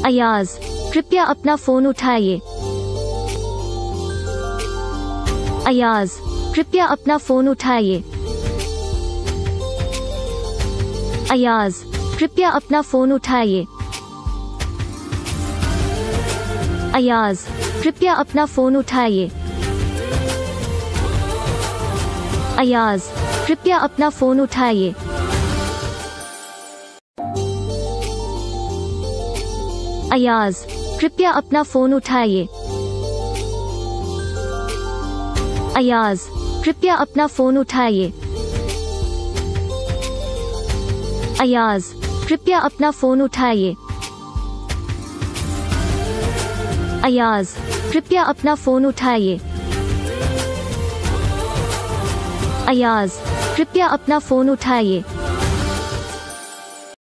अयाज, कृपया अपना फोन उठाइए। अयाज, कृपया अपना फोन उठाइए। अयाज, कृपया अपना फोन उठाइए। अयाज, कृपया अपना फोन उठाइए। अयाज, कृपया अपना फोन उठाइए। अयाज, कृपया अपना फोन उठाइए। अयाज, कृपया अपना फोन उठाइए। अयाज, कृपया अपना फोन उठाइए। अयाज, कृपया अपना फोन उठाइए। अयाज, कृपया अपना फोन उठाइए।